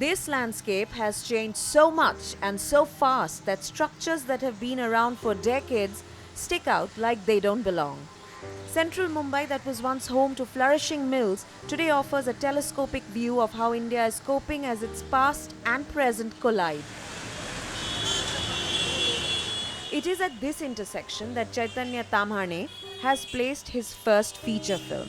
This landscape has changed so much and so fast that structures that have been around for decades stick out like they don't belong. Central Mumbai, that was once home to flourishing mills, today offers a telescopic view of how India is coping as its past and present collide. It is at this intersection that Chaitanya Tamhane has placed his first feature film.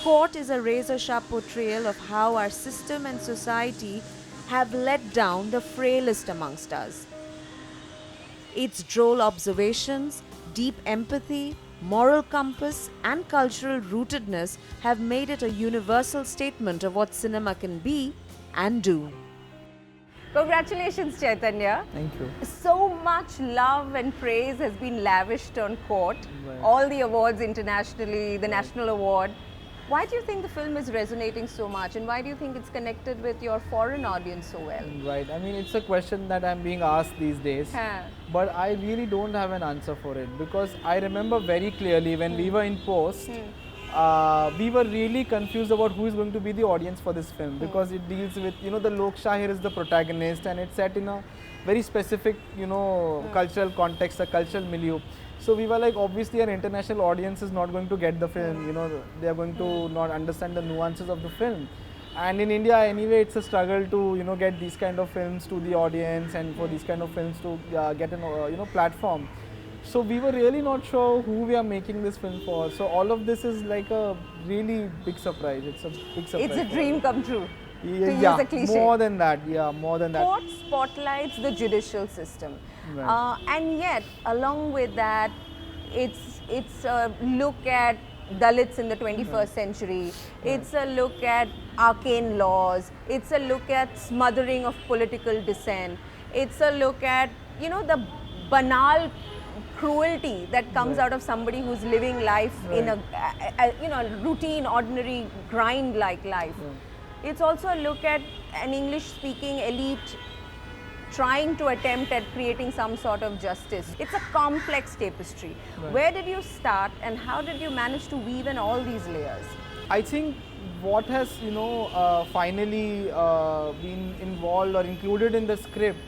Court is a razor-sharp portrayal of how our system and society have let down the frailest amongst us. Its droll observations, deep empathy, moral compass, and cultural rootedness have made it a universal statement of what cinema can be and do. Congratulations, Chaitanya. Thank you. So much love and praise has been lavished on Court. Right. All the awards internationally, the National Award. Why do you think the film is resonating so much, and why do you think it's connected with your foreign audience so well? Right. I mean, it's a question that I'm being asked these days, but I really don't have an answer for it, because I remember very clearly when we were in post, we were really confused about who is going to be the audience for this film, because it deals with, the Loksha here is the protagonist, and it's set in a very specific, cultural context, a cultural milieu. So we were like, obviously an international audience is not going to get the film, they are going to not understand the nuances of the film. And in India anyway, it's a struggle to, get these kind of films to the audience, and for these kind of films to get an, platform. So we were really not sure who we are making this film for. So all of this is like a really big surprise. It's a big surprise. It's a dream come true. Yeah, use a cliche. more than that. Yeah, more than that. Court spotlights the judicial system, Right. and yet along with that, it's a look at Dalits in the 21st century. It's a look at arcane laws. It's a look at smothering of political dissent. It's a look at the banal cruelty that comes out of somebody who's living life in a routine, ordinary, grind-like life. It's also a look at an English-speaking elite trying to attempt at creating some sort of justice. It's a complex tapestry. Right. Where did you start, and how did you manage to weave in all these layers? I think what has finally been involved or included in the script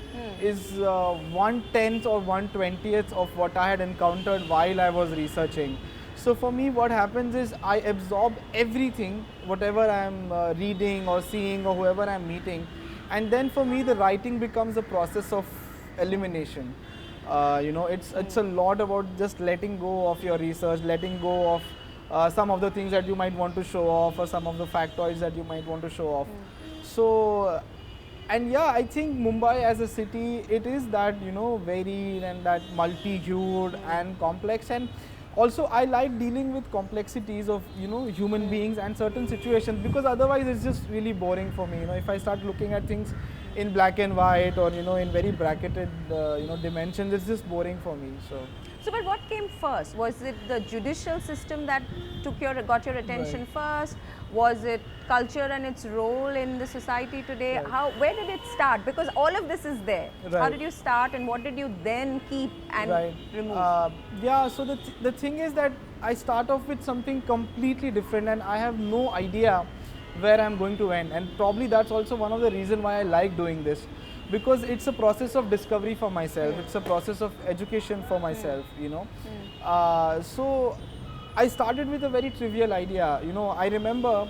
is 1/10 or 1/20th of what I had encountered while I was researching. So for me, what happens is I absorb everything, whatever I'm reading or seeing or whoever I'm meeting, and then for me the writing becomes a process of elimination. It's a lot about just letting go of your research, letting go of some of the things that you might want to show off, or some of the factoids that you might want to show off. So, and yeah, I think Mumbai as a city, it is that varied and that multi-hued and complex, and also I like dealing with complexities of human beings and certain situations, because otherwise it's just really boring for me. If I start looking at things in black and white or in very bracketed dimensions, it's just boring for me. So, but what came first? Was it the judicial system that got your attention first? Was it culture and its role in the society today? Right. Where did it start? Because all of this is there. Right. How did you start, and what did you then keep and remove? Yeah, so the thing is that I start off with something completely different, and I have no idea where I'm going to end, and probably that's also one of the reasons why I like doing this, because it's a process of discovery for myself. It's a process of education for myself. So I started with a very trivial idea. I remember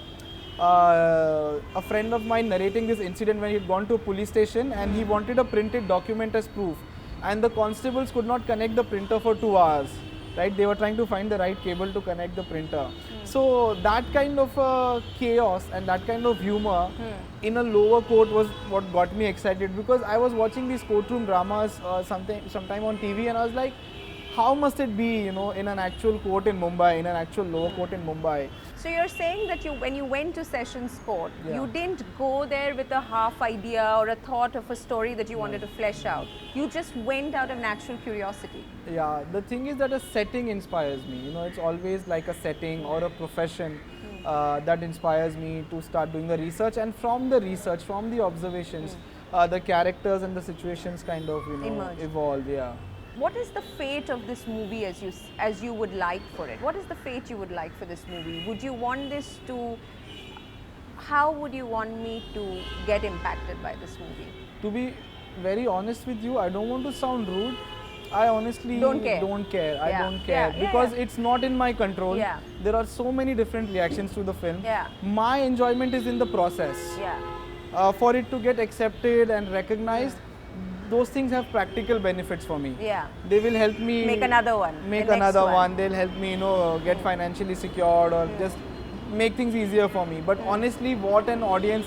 a friend of mine narrating this incident when he had gone to a police station and he wanted a printed document as proof, and the constables could not connect the printer for 2 hours. Right? They were trying to find the right cable to connect the printer. So that kind of chaos and that kind of humor in a lower court was what got me excited, because I was watching these courtroom dramas sometime on TV, and I was like, how must it be, in an actual court in Mumbai, in an actual lower court in Mumbai. So you're saying that when you went to Sessions Court, you didn't go there with a half idea or a thought of a story that you wanted to flesh out. You just went out of natural curiosity. Yeah, the thing is that a setting inspires me. It's always like a setting or a profession that inspires me to start doing the research, and from the research, from the observations, the characters and the situations kind of evolve. Yeah. What is the fate of this movie as you would like for it? What is the fate you would like for this movie? Would you want this to how would you want me to get impacted by this movie? To be very honest with you, I don't want to sound rude. I honestly Don't care. I Yeah. don't care Yeah, yeah, because yeah. it's not in my control. Yeah. There are so many different reactions to the film. Yeah. My enjoyment is in the process. Yeah. For it to get accepted and recognized, those things have practical benefits for me. Yeah. They will help me Make another one. Make The next another one. one. They'll help me, get financially secured or just make things easier for me. But honestly, what an audience,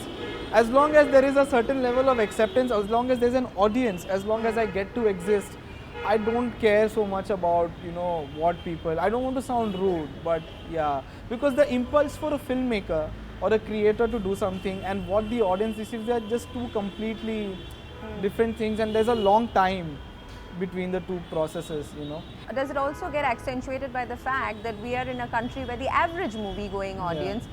as long as there is a certain level of acceptance, as long as there's an audience, as long as I get to exist, I don't care so much about, what people, I don't want to sound rude, but yeah, because the impulse for a filmmaker or a creator to do something and what the audience receives, they are just two completely different things, and there's a long time between the two processes. Does it also get accentuated by the fact that we are in a country where the average movie-going audience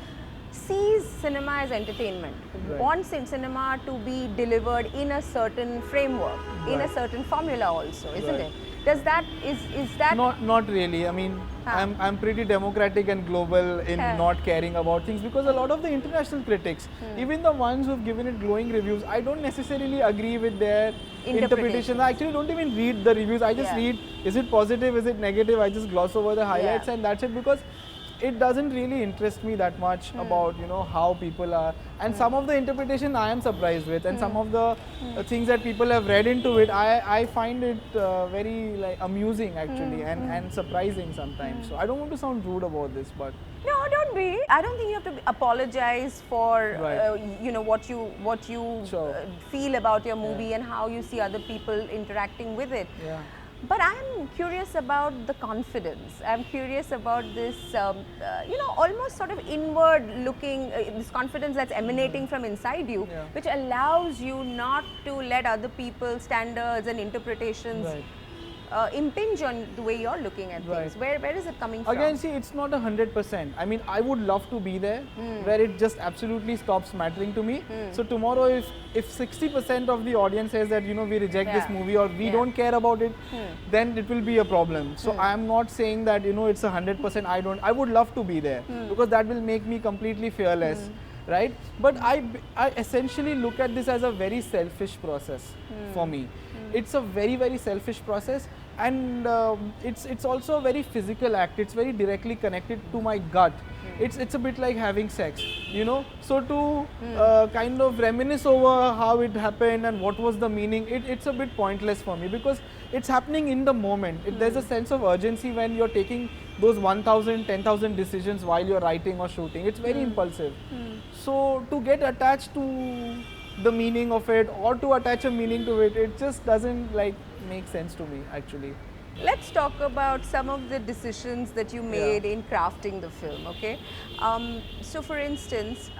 sees cinema as entertainment, Right. wants cinema to be delivered in a certain framework, in a Right. certain formula also, isn't Right. it? Does that, is that... Not really. I mean, Huh. I'm pretty democratic and global in Huh. not caring about things, because a lot of the international critics, even the ones who've given it glowing reviews, I don't necessarily agree with their interpretation. I actually don't even read the reviews. I just Yeah. read, is it positive, is it negative? I just gloss over the highlights and that's it, because it doesn't really interest me that much about how people are, and some of the interpretation I am surprised with, and some of the things that people have read into it, I find it very amusing actually, and surprising sometimes. So I don't want to sound rude about this, but No, don't be. I don't think you have to apologize for Right. what you Sure. feel about your movie and how you see other people interacting with it. yeah. But I'm curious about the confidence. I'm curious about this, almost sort of inward looking, this confidence that's emanating from inside you, Yeah. which allows you not to let other people's standards and interpretations Right. impinge on the way you're looking at things. Right. Where is it coming from? Again, see, it's not 100%. I mean, I would love to be there where it just absolutely stops mattering to me. So tomorrow, if 60% of the audience says that we reject this Yeah. movie or we Yeah. don't care about it, then it will be a problem. So I am not saying that it's 100%. I would love to be there because that will make me completely fearless. Right, but I essentially look at this as a very selfish process for me. It's a very, very selfish process, and it's also a very physical act. It's very directly connected to my gut. It's a bit like having sex, So to kind of reminisce over how it happened and what was the meaning, it's a bit pointless for me, because it's happening in the moment. There's a sense of urgency when you're taking those 1,000, 10,000 decisions while you're writing or shooting. It's very impulsive. So to get attached to the meaning of it or to attach a meaning to it, it just doesn't make sense to me actually. Let's talk about some of the decisions that you made in crafting the film, okay? So for instance,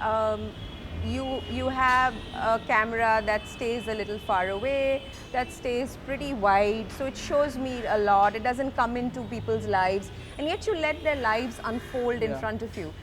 you have a camera that stays a little far away, that stays pretty wide, so it shows me a lot. It doesn't come into people's lives, and yet you let their lives unfold in front of you.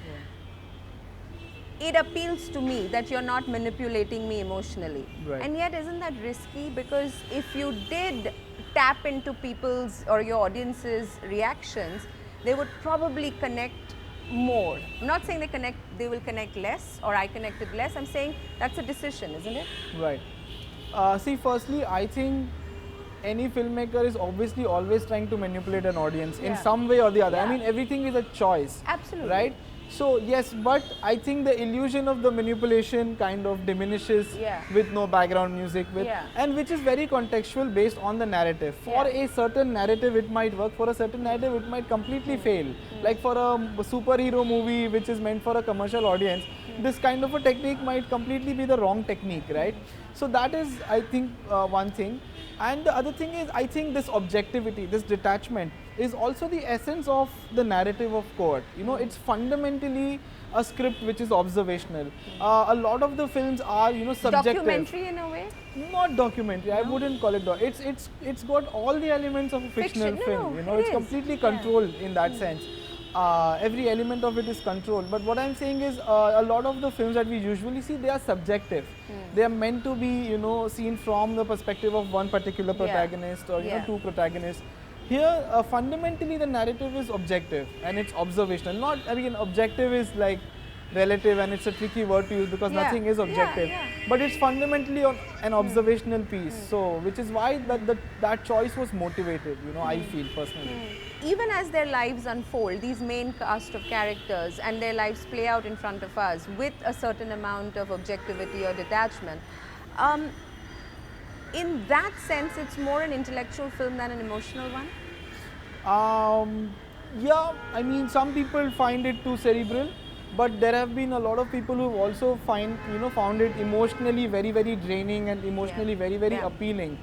It appeals to me that you're not manipulating me emotionally. Right. And yet, isn't that risky? Because if you did tap into people's or your audience's reactions, they would probably connect more. I'm not saying they will connect less, or I connected less. I'm saying that's a decision, isn't it? Right. See, firstly, I think any filmmaker is obviously always trying to manipulate an audience in some way or the other. I mean, everything is a choice. Absolutely. Right? So yes, but I think the illusion of the manipulation kind of diminishes with no background music, and which is very contextual based on the narrative. For a certain narrative it might work, for a certain narrative it might completely fail. Like for a superhero movie which is meant for a commercial audience, this kind of a technique might completely be the wrong technique, right? So that is, I think, one thing. And the other thing is, I think this objectivity, this detachment is also the essence of the narrative of Court. It's fundamentally a script which is observational. A lot of the films are, subjective. Documentary in a way? Not documentary. No? I wouldn't call it. It's got all the elements of a fictional film. It's completely controlled in that sense. Every element of it is controlled. But what I'm saying is, a lot of the films that we usually see, they are subjective. They are meant to be, seen from the perspective of one particular protagonist or two protagonists. Here, fundamentally, the narrative is objective and it's observational. Not, again, objective is like relative and it's a tricky word to use because Yeah. nothing is Yeah, objective. yeah. But it's fundamentally an observational piece. So, which is why that choice was motivated, you know, I feel personally. Even as their lives unfold, these main cast of characters and their lives play out in front of us with a certain amount of objectivity or detachment. In that sense, it's more an intellectual film than an emotional one. Yeah, I mean, some people find it too cerebral, but there have been a lot of people who also found it emotionally very, very draining and emotionally very, very Yeah. appealing.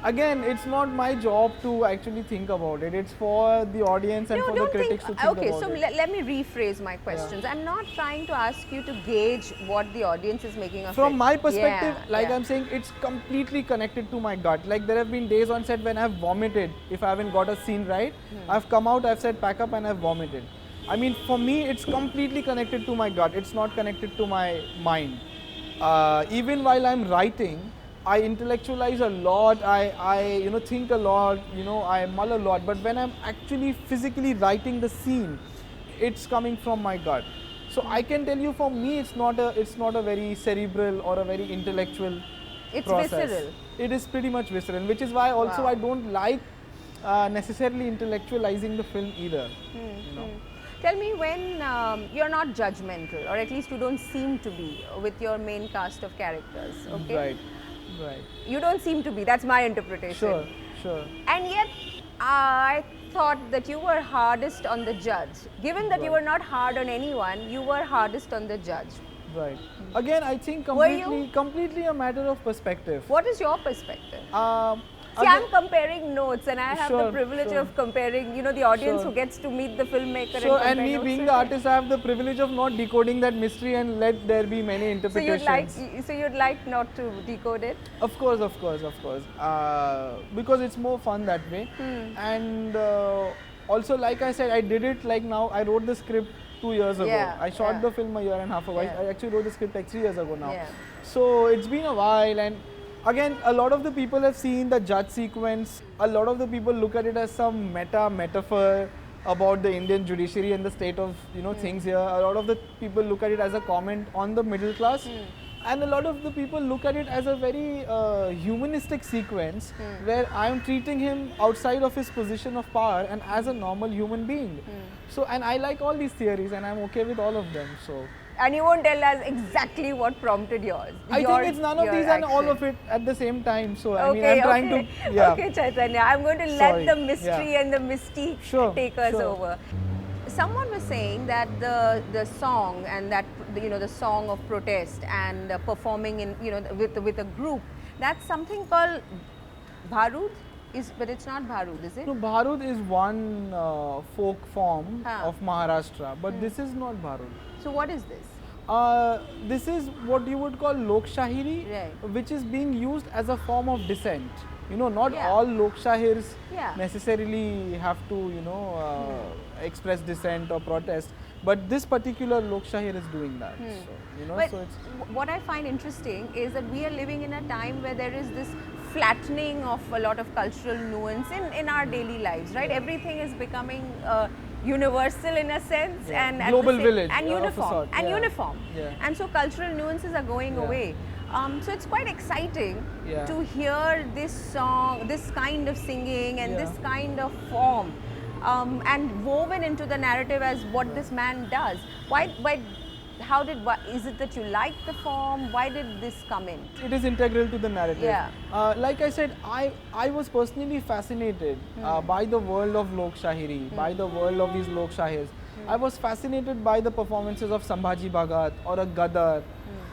Again, it's not my job to actually think about it. It's for the audience and No, for the don't critics think. to think Okay, about so it. let me rephrase my questions. I'm not trying to ask you to gauge what the audience is making of it. From my perspective, Yeah, like yeah. I'm saying, it's completely connected to my gut. Like there have been days on set when I've vomited if I haven't got a scene right. I've come out, I've said pack up and I've vomited. I mean, for me, it's completely connected to my gut. It's not connected to my mind. Even while I'm writing, I intellectualize a lot. I think a lot. I mull a lot. But when I'm actually physically writing the scene, it's coming from my gut. So I can tell you, for me, it's not a very cerebral or a very intellectual It's process. visceral. It is pretty much visceral, which is why also Wow. I don't like necessarily intellectualizing the film either. You know. Tell me when you're not judgmental, or at least you don't seem to be, with your main cast of characters. Okay. Right. You don't seem to be. That's my interpretation. Sure. And yet, I thought that you were hardest on the judge. Given that you Right. were not hard on anyone, you were hardest on the judge. Right. Again, I think Were you? completely a matter of perspective. What is your perspective? See, Again- I'm comparing notes, and I have the Sure, privilege sure. of comparing, the audience Sure. who gets to meet the filmmaker Sure, and and compare me notes being with the him. artist, I have the privilege of not decoding that mystery and let there be many So interpretations. you'd like not to decode it? Of course. Because it's more fun that way. And also, like I said, I did it like now. I wrote the script 2 years ago. Yeah, I shot yeah. the film a year and a half ago. Yeah. I actually wrote the script like 3 years ago now. Yeah. So it's been a while, and again, a lot of the people have seen the judge sequence. A lot of the people look at it as some metaphor about the Indian judiciary and the state of things here. A lot of the people look at it as a comment on the middle class. And a lot of the people look at it as a very humanistic sequence where I am treating him outside of his position of power and as a normal human being. So, and I like all these theories and I'm okay with all of them. So, And you won't tell us exactly what prompted yours. I think it's none of these and all of it at the same time. So, I mean, I'm trying to. Yeah. Okay, Chaitanya, I'm going to Sorry. let the mystery Yeah. and the mystique Sure, take us sure. over. Someone was saying that the song and that the song of protest and performing in with a group, that's something called Bharud, but it's not Bharud, is it? No, Bharud is one folk form Huh. of Maharashtra, but this is not Bharud. So what is this? This is what you would call Lok Shahiri, Right. which is being used as a form of dissent. Not Yeah. all Lok Shahirs Yeah. necessarily have to, express dissent or protest, but this particular Lok Shahir is doing that. So, But so it's what I find interesting is that we are living in a time where there is this flattening of a lot of cultural nuance in our daily lives, right? Everything is becoming universal in a sense, Yeah. and at Global the same, village, and of a uniform, sort, and yeah. uniform, Yeah. and so cultural nuances are going Yeah. away. So it's quite exciting Yeah. to hear this song, this kind of singing, and Yeah. this kind of form. And woven into the narrative as what this man does. Why, is it that you like the form? Why did this come in? it is integral to the narrative. Yeah. Like I said, I was personally fascinated by the world of Lok Shahiri, by the world of these Lok Shahirs. I was fascinated by the performances of Sambhaji Bhagat or a Gadar,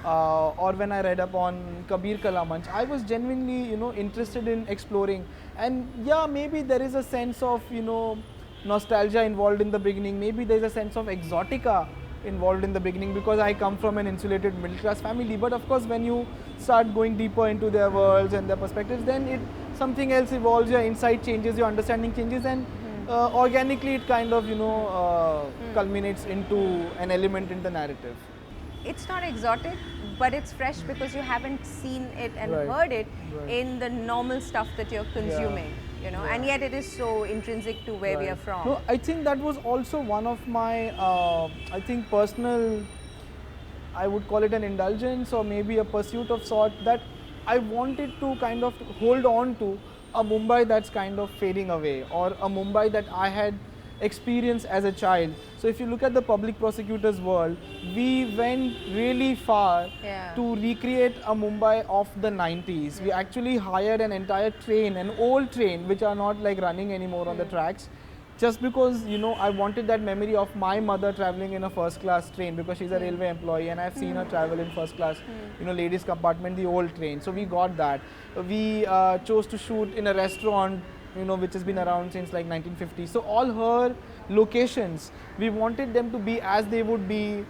or when I read up on Kabir Kala Manch. I was genuinely, interested in exploring. And yeah, maybe there is a sense of, nostalgia involved in the beginning. Maybe there is a sense of exotica involved in the beginning because I come from an insulated middle class family. But of course, when you start going deeper into their worlds and their perspectives, then something else evolves. Your insight changes, your understanding changes, and organically it kind of culminates into an element in the narrative. It's not exotic, but it's fresh because you haven't seen it and Right. heard it Right. in the normal stuff that you're consuming. And yet it is so intrinsic to where we are Right. from. No, I think that was also one of my, personal I would call it an indulgence or maybe a pursuit of sort, that I wanted to kind of hold on to a Mumbai that's kind of fading away, or a Mumbai that I had experienced as a child. So if you look at the public prosecutor's world, we went really far Yeah. to recreate a Mumbai of the 90s. We actually hired an entire train, an old train, which are not like running anymore on the tracks, just because, you know, I wanted that memory of my mother traveling in a first class train, because she's a railway employee and I've seen her travel in first class, you know, ladies compartment, the old train. So we got that. We chose to shoot in a restaurant, you know, which has been around since like 1950. So all her locations, we wanted them to be as they would be,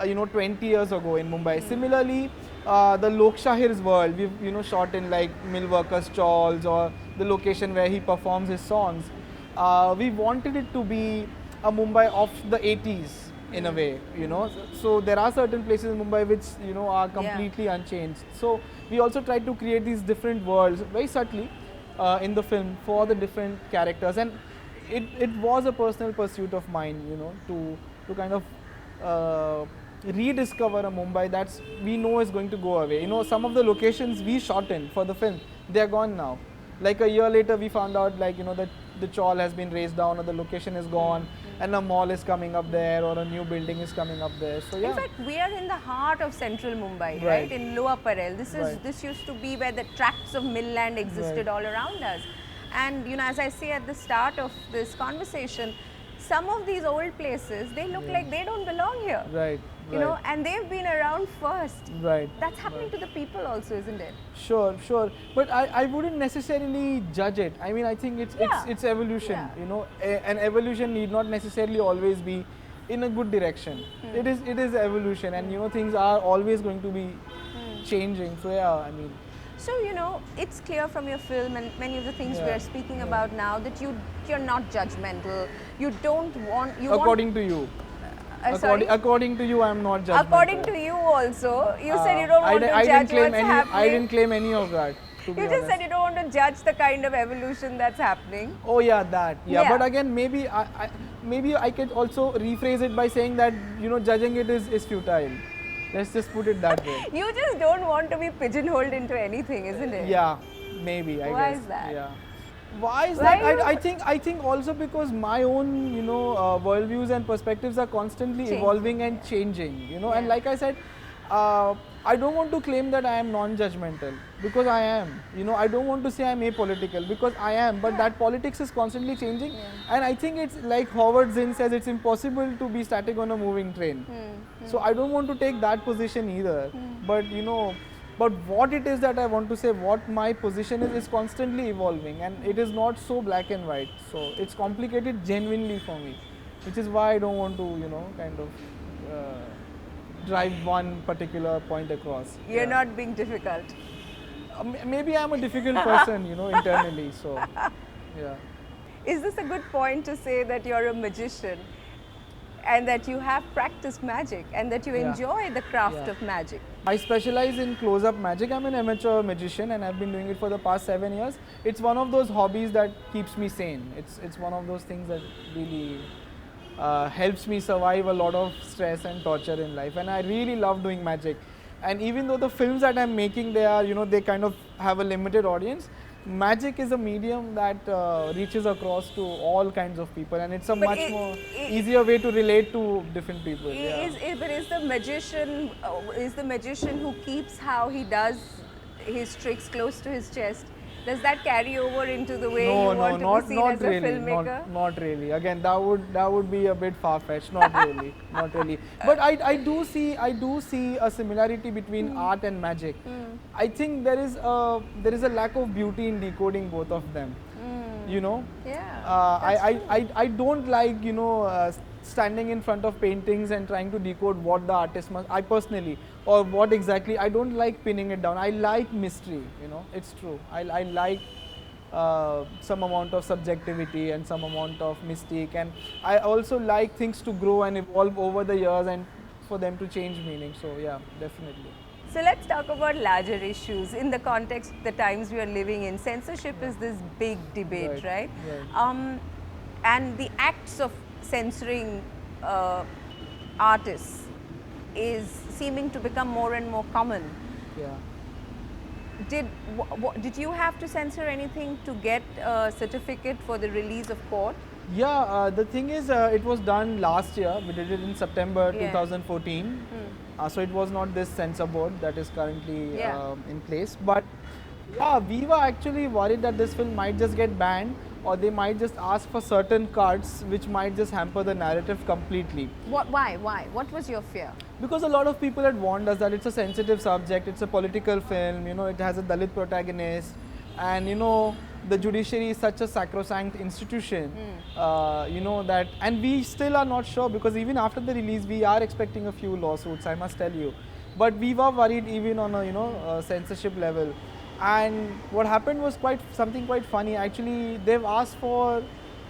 you know, 20 years ago in Mumbai. Similarly, the Lokshahir's world, we've, you know, shot in like mill workers' stalls, or the location where he performs his songs. We wanted it to be a Mumbai of the 80s in a way, you know. So there are certain places in Mumbai which, you know, are completely unchanged. So we also tried to create these different worlds very subtly in the film for the different characters, and it was a personal pursuit of mine, you know, to kind of rediscover a Mumbai that's we know is going to go away. You know, some of the locations we shot in for the film, they're gone now. Like a year later, we found out, like, you know, that the chawl has been raised down, or the location is gone, and a mall is coming up there, or a new building is coming up there. So yeah. In fact, we are in the heart of central Mumbai, right? Right. In Lower Parel. This is Right. this used to be where the tracts of mill land existed all around us. And you know, as I say at the start of this conversation, some of these old places, they look like they don't belong here. Right. You know, and they've been around first. Right. That's happening to the people also, isn't it? Sure, sure. But I wouldn't necessarily judge it. I mean, I think it's evolution. Yeah. You know, an evolution need not necessarily always be in a good direction. It is evolution, and you know, things are always going to be changing. So yeah, I mean. So, you know, it's clear from your film and many of the things we Yeah. are speaking about now that you're not judgmental. You don't want According to you. sorry? According to you, I'm not judgmental. According to you also, you said you don't want to I judge didn't claim what's any. happening. I didn't claim any of that. To be You just honest. said you don't want to judge the kind of evolution that's happening. Oh yeah, that. Yeah, Yeah. but again, maybe I could also rephrase it by saying that, you know, judging it is futile. Let's just put it that way. You just don't want to be pigeonholed into anything, isn't it? Yeah, maybe. I Why guess. is that? Yeah. Why is Why that? you- I think also because my own, you know, worldviews and perspectives are constantly Changing, evolving and changing. You know, and Yeah. like I said, I don't want to claim that I am non-judgmental, because I am. You know, I don't want to say I'm apolitical, because I am. But that politics is constantly changing, and I think it's like Howard Zinn says, it's impossible to be static on a moving train. So I don't want to take that position either. But you know, but what it is that I want to say, what my position is constantly evolving, and it is not so black and white. So it's complicated genuinely for me, which is why I don't want to, you know, kind of drive one particular point across. You're Yeah. not being difficult. Maybe I'm a difficult person, you know, internally. So yeah. Is this a good point to say that you're a magician and that you have practiced magic and that you Yeah. enjoy the craft Yeah. of magic? I specialize in close-up magic. I'm an amateur magician, and I've been doing it for the past 7 years. It's one of those hobbies that keeps me sane. It's one of those things that really helps me survive a lot of stress and torture in life. And I really love doing magic. And even though the films that I'm making, they are, you know, they kind of have a limited audience, magic is a medium that reaches across to all kinds of people, and it's a But much more easier way to relate to different people. Yeah. But is the magician who keeps how he does his tricks close to his chest, does that carry over into the way you want to be seen as a filmmaker? Not really. Again, that would be a bit far-fetched. Not really, not really. But I do see a similarity between art and magic. I think there is a lack of beauty in decoding both of them. You know. Yeah. I don't like, you know, standing in front of paintings and trying to decode what the artist must. I personally, or what exactly. I don't like pinning it down. I like mystery. You know, it's true. I like some amount of subjectivity and some amount of mystique, and I also like things to grow and evolve over the years and for them to change meaning. So yeah, definitely. So let's talk about larger issues in the context of the times we are living in. Censorship is this big debate, right? Right. And the acts of censoring artists is seeming to become more and more common. Yeah. Did you have to censor anything to get a certificate for the release of court? Yeah, the thing is, it was done last year. We did it in September Yeah. 2014. So it was not this censor board that is currently Yeah. in place. But yeah, we were actually worried that this film might just get banned, or they might just ask for certain cuts which might just hamper the narrative completely. Why? What was your fear? Because a lot of people had warned us that it's a sensitive subject, it's a political film, it has a Dalit protagonist, and the judiciary is such a sacrosanct institution, that, and we still are not sure, because even after the release we are expecting a few lawsuits, I must tell you. But we were worried even on a censorship level. And what happened was something quite funny. Actually, they've asked for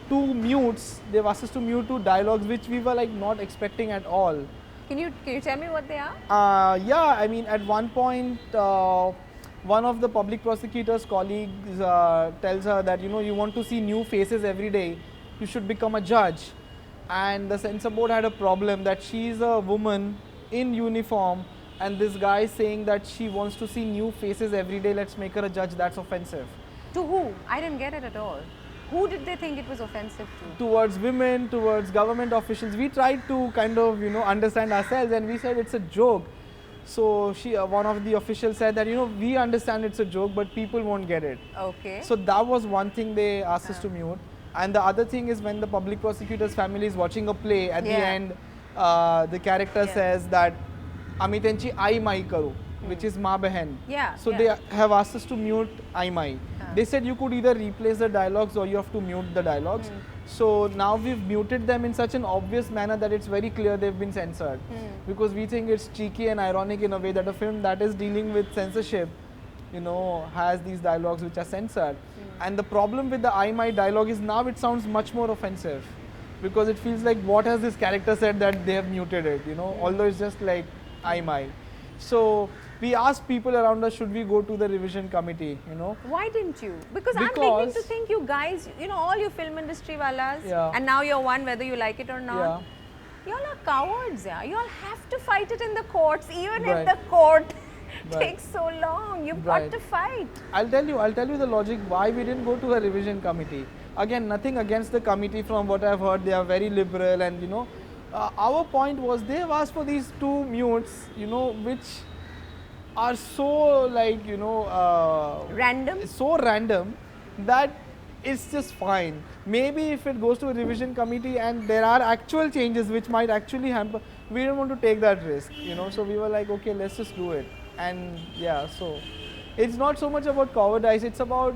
2 mutes. They've asked us to mute 2 dialogues, which we were like not expecting at all. Can you tell me what they are? Yeah, I mean, at one point, one of the public prosecutor's colleagues tells her that, you want to see new faces every day, you should become a judge. And the censor board had a problem that she's a woman in uniform, and this guy is saying that she wants to see new faces every day, let's make her a judge. That's offensive. To who? I didn't get it at all. Who did they think it was offensive to? Towards women, towards government officials. We tried to kind of, understand ourselves, and we said it's a joke. So one of the officials said that, we understand it's a joke, but people won't get it. Okay. So that was one thing they asked us to mute. And the other thing is, when the public prosecutor's family is watching a play, at the end, the character says that Amitanchi I mai karu, which is Ma Behan. Yeah. So they have asked us to mute I mai. They said you could either replace the dialogues or you have to mute the dialogues. So now we've muted them in such an obvious manner that it's very clear they've been censored. Because we think it's cheeky and ironic in a way that a film that is dealing with censorship, has these dialogues which are censored. And the problem with the I my dialogue is now it sounds much more offensive. Because it feels like, what has this character said that they have muted it, although it's just like I my. So we asked people around us, should we go to the revision committee, Why didn't you? Because I'm beginning to think you guys, all you film industry walas, and now you're one whether you like it or not. Y'all are cowards, yeah. Y'all have to fight it in the courts, even if the court takes so long. You've got to fight. I'll tell you the logic why we didn't go to a revision committee. Again, nothing against the committee. From what I've heard, they are very liberal, and our point was they have asked for these 2 mutes, which are so Random? so random that it's just fine. Maybe if it goes to a revision committee and there are actual changes which might actually hamper, we don't want to take that risk, So we were like, okay, let's just do it. And yeah, so it's not so much about cowardice, it's about,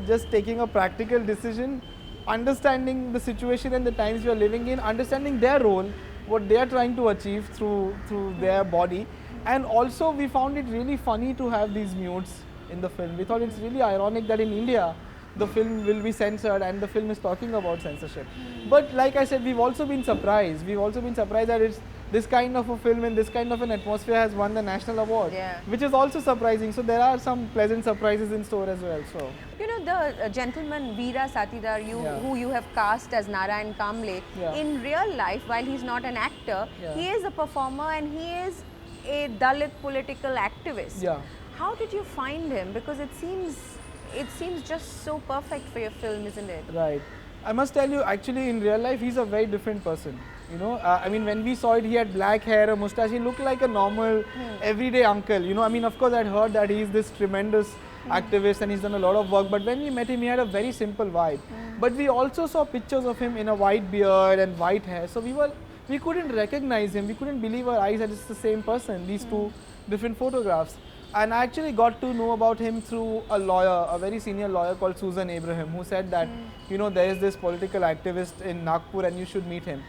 just taking a practical decision, understanding the situation and the times we are living in, understanding their role, what they are trying to achieve through their body. And also we found it really funny to have these mutes in the film. We thought it's really ironic that in India the film will be censored and the film is talking about censorship. But like I said, we've also been surprised. We've also been surprised that it's this kind of a film and this kind of an atmosphere has won the national award, which is also surprising. So there are some pleasant surprises in store as well. So the gentleman Veera Satidar, who you have cast as Narayan Kamble, in real life, while he's not an actor, he is a performer and he is a Dalit political activist. How did you find him? Because it seems just so perfect for your film, isn't it? Right. I must tell you, actually in real life he's a very different person. I mean, when we saw it, he had black hair, a mustache. He looked like a normal, everyday uncle. I mean, of course, I'd heard that he's this tremendous activist and he's done a lot of work. But when we met him, he had a very simple vibe. But we also saw pictures of him in a white beard and white hair. So we couldn't recognize him. We couldn't believe our eyes that it's the same person. These 2 different photographs. And I actually got to know about him through a lawyer, a very senior lawyer called Susan Abraham, who said that, there is this political activist in Nagpur and you should meet him.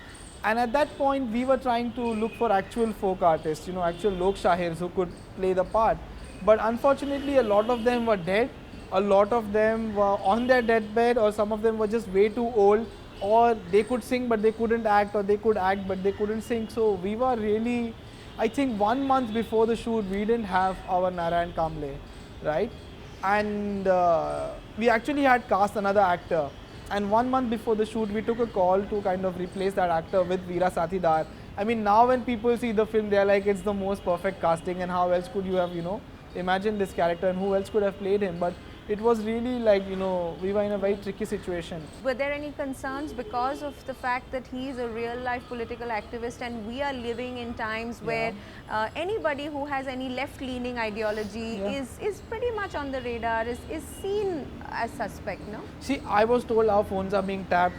And at that point, we were trying to look for actual folk artists, actual lok shahirs who could play the part. But unfortunately, a lot of them were dead. A lot of them were on their deathbed, or some of them were just way too old, or they could sing but they couldn't act, or they could act but they couldn't sing. So we were really, I think 1 month before the shoot, we didn't have our Narayan Kamble, right? And we actually had cast another actor. And 1 month before the shoot, we took a call to kind of replace that actor with Veera Sathidar. I mean, now when people see the film, they're like, it's the most perfect casting, and how else could you have, imagined this character, and who else could have played him? But it was really like, we were in a very tricky situation. Were there any concerns because of the fact that he is a real life political activist and we are living in times where anybody who has any left leaning ideology is pretty much on the radar, is seen as suspect, no? See, I was told our phones are being tapped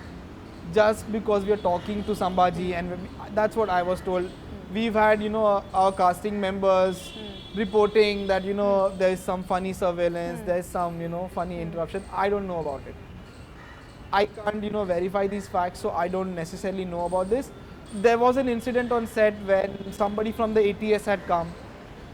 just because we are talking to somebody, and that's what I was told. We've had, our casting members reporting that, there is some funny surveillance, there is some, funny interruption. I don't know about it. I can't, verify these facts, so I don't necessarily know about this. There was an incident on set when somebody from the ATS had come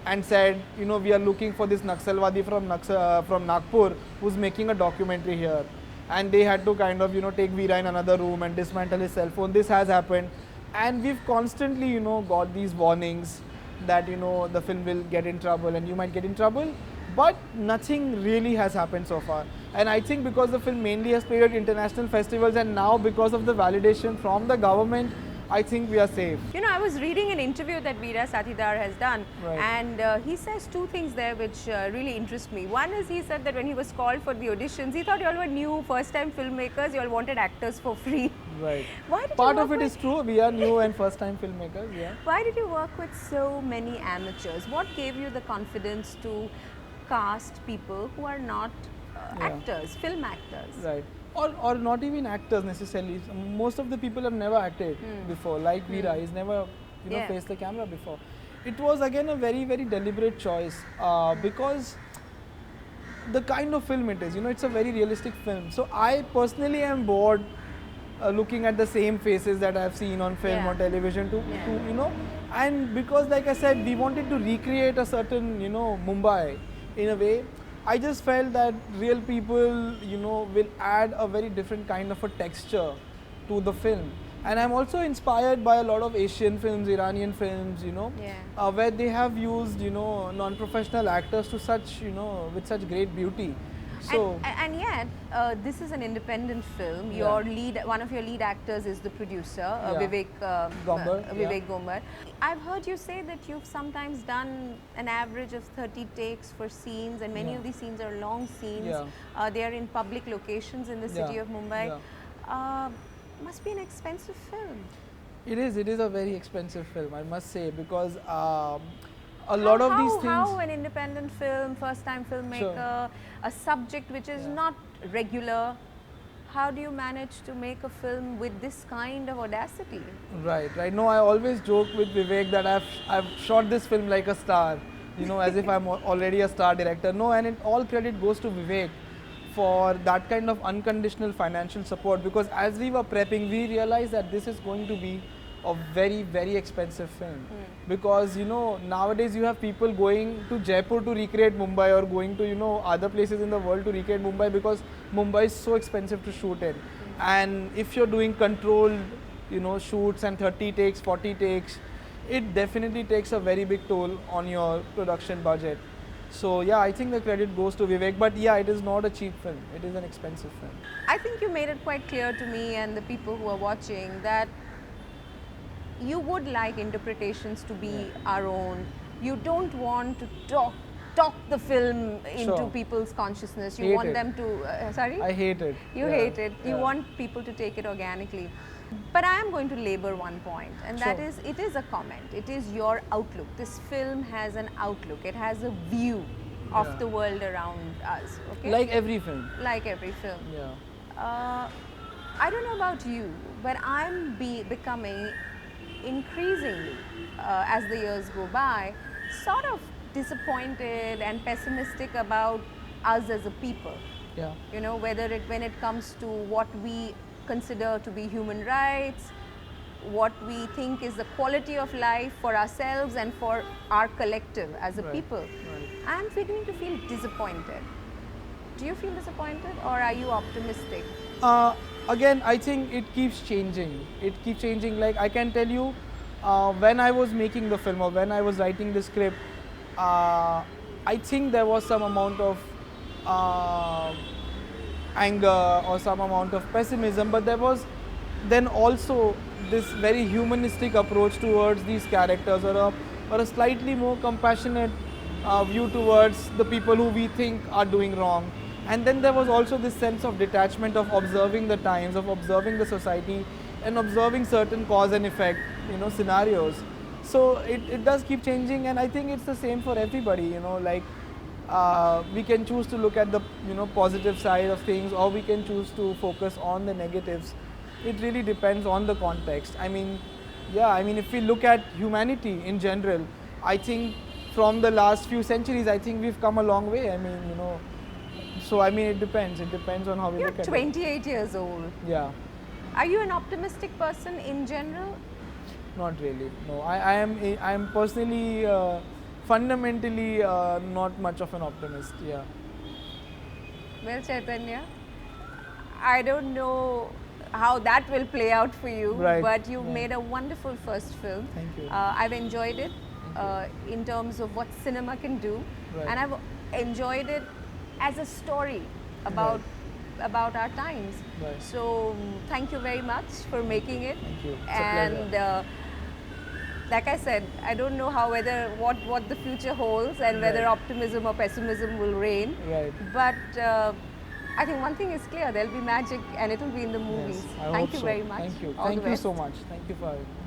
and said, we are looking for this Naxalwadi from Nagpur who's making a documentary here. And they had to kind of, take Veera in another room and dismantle his cell phone. This has happened. And we've constantly, got these warnings that, the film will get in trouble and you might get in trouble. But nothing really has happened so far. And I think because the film mainly has played at international festivals, and now because of the validation from the government, I think we are safe. I was reading an interview that Veera Sathidar has done, and he says two things there which really interest me. One is he said that when he was called for the auditions, he thought you all were new first-time filmmakers, you all wanted actors for free. Right. Why did Part you of it is true, we are new and first-time filmmakers, yeah. Why did you work with so many amateurs? What gave you the confidence to cast people who are not actors, film actors? Right. Or not even actors necessarily. Most of the people have never acted before, like Veera. He's never, faced the camera before. It was again a very, very deliberate choice because the kind of film it is, it's a very realistic film. So I personally am bored looking at the same faces that I've seen on film or television and because like I said, we wanted to recreate a certain, Mumbai in a way. I just felt that real people, will add a very different kind of a texture to the film. And I'm also inspired by a lot of Asian films, Iranian films, where they have used, non-professional actors to such, with such great beauty. So and yet, this is an independent film. Your one of your lead actors is the producer, Vivek Gombar. I've heard you say that you've sometimes done an average of 30 takes for scenes, and many of these scenes are long scenes. They are in public locations in the city of Mumbai. Must be an expensive film. It is a very expensive film, I must say, because a lot of these things. How an independent film, first-time filmmaker, a subject which is not regular, how do you manage to make a film with this kind of audacity? Right. No, I always joke with Vivek that I've shot this film like a star, as if I'm already a star director. No, and all credit goes to Vivek for that kind of unconditional financial support, because as we were prepping, we realized that this is going to be a very, very expensive film. Because nowadays you have people going to Jaipur to recreate Mumbai, or going to other places in the world to recreate Mumbai, because Mumbai is so expensive to shoot in. And if you're doing controlled shoots and 30 takes, 40 takes, it definitely takes a very big toll on your production budget. So yeah, I think the credit goes to Vivek, but yeah, it is not a cheap film, it is an expensive film. I think you made it quite clear to me and the people who are watching that you would like interpretations to be our own. You don't want to talk the film into people's consciousness. You want them to, sorry? I hate it. You hate it. You want people to take it organically. But I am going to labor one point, and that is, it is a comment. It is your outlook. This film has an outlook. It has a view of the world around us. Okay? Like every film. Like every film. Yeah. I don't know about you, but I'm becoming increasingly, as the years go by, sort of disappointed and pessimistic about us as a people. Yeah. Whether when it comes to what we consider to be human rights, what we think is the quality of life for ourselves and for our collective as a people. Right. I'm beginning to feel disappointed. Do you feel disappointed, or are you optimistic? Again, I think it keeps changing. It keeps changing. Like I can tell you, when I was making the film or when I was writing the script, I think there was some amount of anger or some amount of pessimism, but there was then also this very humanistic approach towards these characters, or a slightly more compassionate view towards the people who we think are doing wrong. And then there was also this sense of detachment, of observing the times, of observing the society, and observing certain cause and effect, scenarios. So it does keep changing, and I think it's the same for everybody. Like we can choose to look at the positive side of things, or we can choose to focus on the negatives. It really depends on the context. I mean, if we look at humanity in general, I think from the last few centuries, I think we've come a long way. I mean, so I mean, it depends. It depends on how we You're look at it. 28 years old. Yeah. Are you an optimistic person in general? Not really. No, I am personally, fundamentally, not much of an optimist. Yeah. Well, Chaitanya, I don't know how that will play out for you, Right. but you Yeah. made a wonderful first film. Thank you. I've enjoyed it in terms of what cinema can do, Right. and I've enjoyed it as a story about our times. Right. So thank you very much for making it. Thank you. It's a And pleasure. like I said, I don't know how what the future holds and whether Right. optimism or pessimism will reign. Right. But I think one thing is clear: there'll be magic, and it will be in the movies. Yes, I Thank hope you so. very much. Thank you. All the Thank you best. so much. Thank you for having me.